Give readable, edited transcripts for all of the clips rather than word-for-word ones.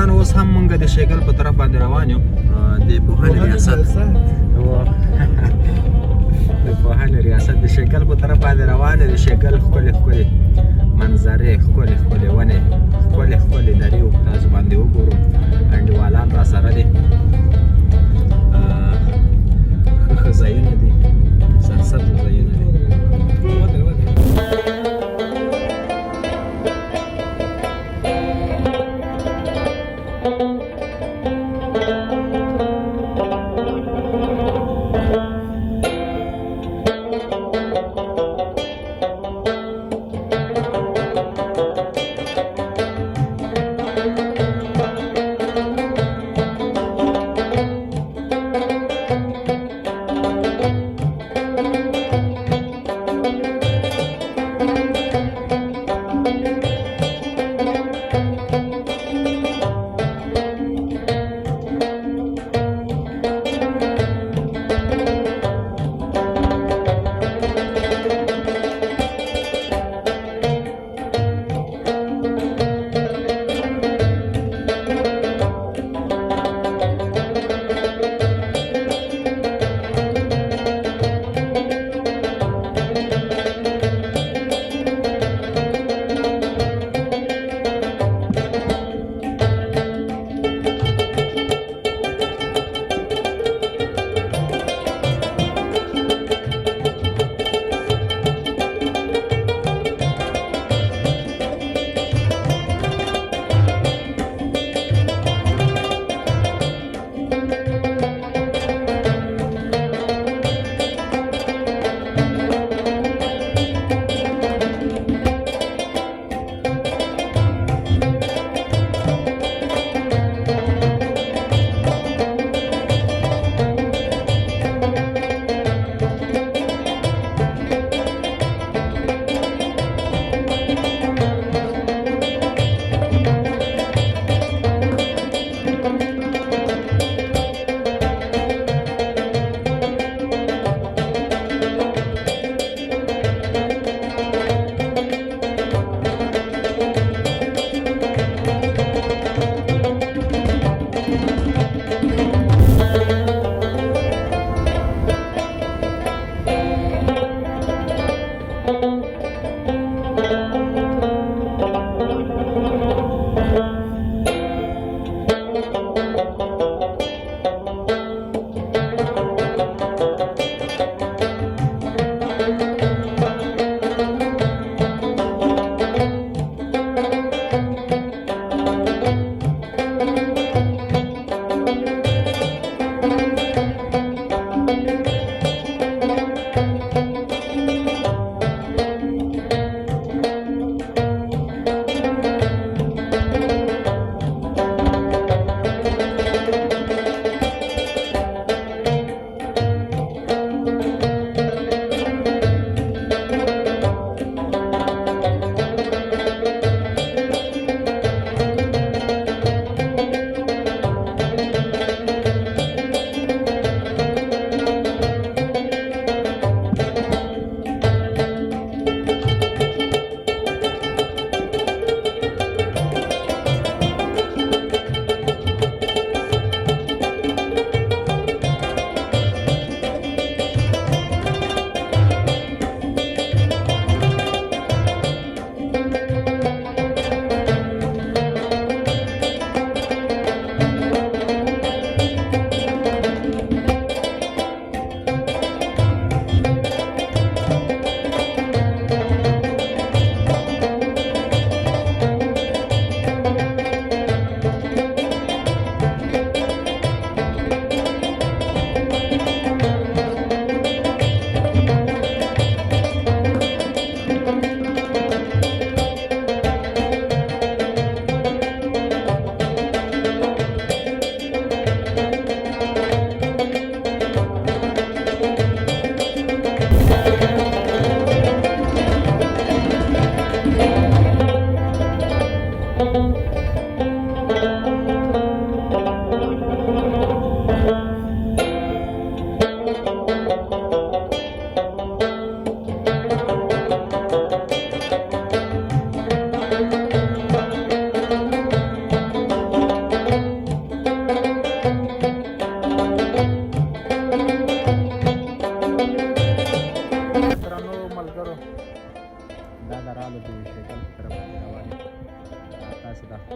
ګران اوس هم مونږ د شیګل په طرف باندې روان یو د پوهنې ریاست د پوهنې ریاست د شیګل په طرف باندې روان یو. د شیګل ښکلې ښکلې منظرې، ښکلې ښکلې ونې، ښکلې ښکلې درې تاسو باندې وګورو. انډیوالان را سره دي، ښه ښه ځایونه دي، سرسبزه ځایونه دي.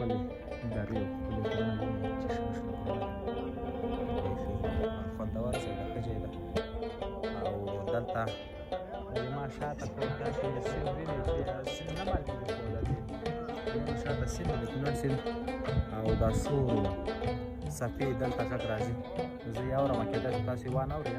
ښکلې درې او ښکلې غرونه وینئ چې شنه شنه غرونه بیخي خوندور ځای ده، ښه ځای ده. او دلته زما شاته داسې سیند وینئ چې سیند نه معلومېږي خو د دې زما شاته سیند د کونړ سیند او دا سور څپې دلته غږ راځي. زه یې اورم کېدای شي تاسو یې وانه اورئ.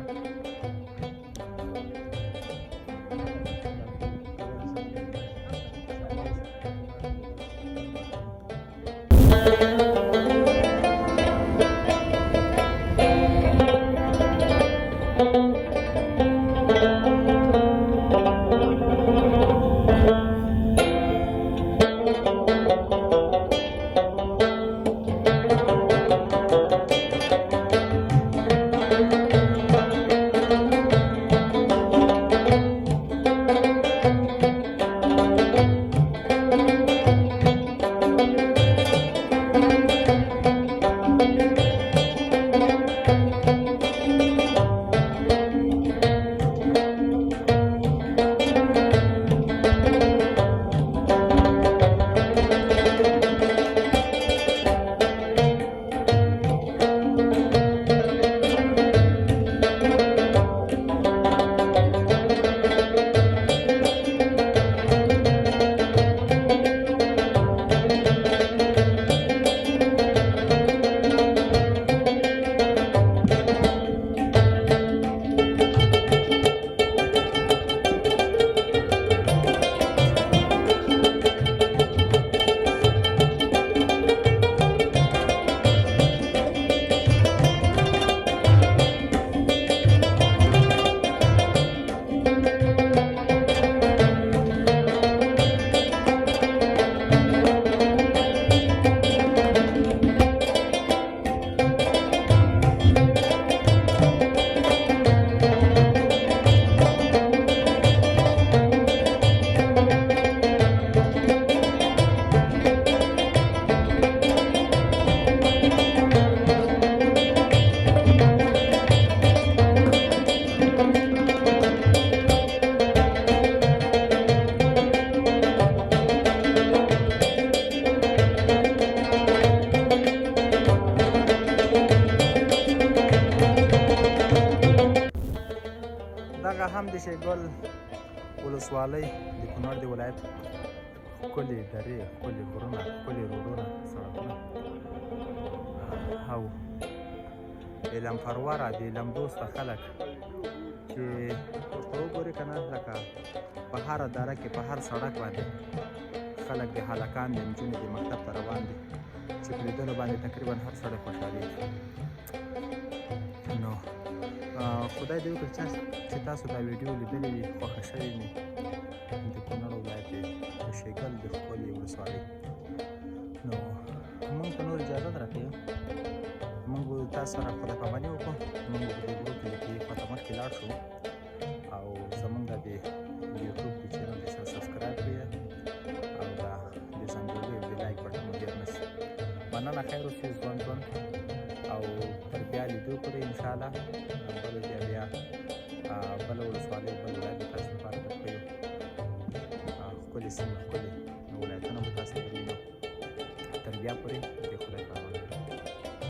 دغه هم د شیګل ولسوالۍ د کونړ د ولایت ښکلې درې، ښکلې غرونه، ښکلې روډونه، سړکونه او علم پروره د علم دوسته خلک چې ورته وګورې که نه، لکه په هره دره کې په هر سړک باندې خلک د هلکان د نجونې د مکتب ته روان دي چې په لیدلو باندې تقریبا هر سړی خوشحالېږي. نو خدای دې وکړي چې تاسو دا ویډیو لیدلې وي، خوښه شوې وي د کونړ ولایت د شیګل د ښکلې ولسوالۍ. نو موږ ته نور اجازت راکوي، موږ به تاسو سره خدای پاماني وکړو. موږ به په دې ګروپ کې خواته مخکې لاړ شو او زموږ د یوټیوب د چینل د سره سبسکرایب کړئ او د زنګولې د لایک بټن مو هېر نه شي. مننه، خیر اوسئ، ژوند او تر بیا لیدو پورې انشاءالله. بله بیا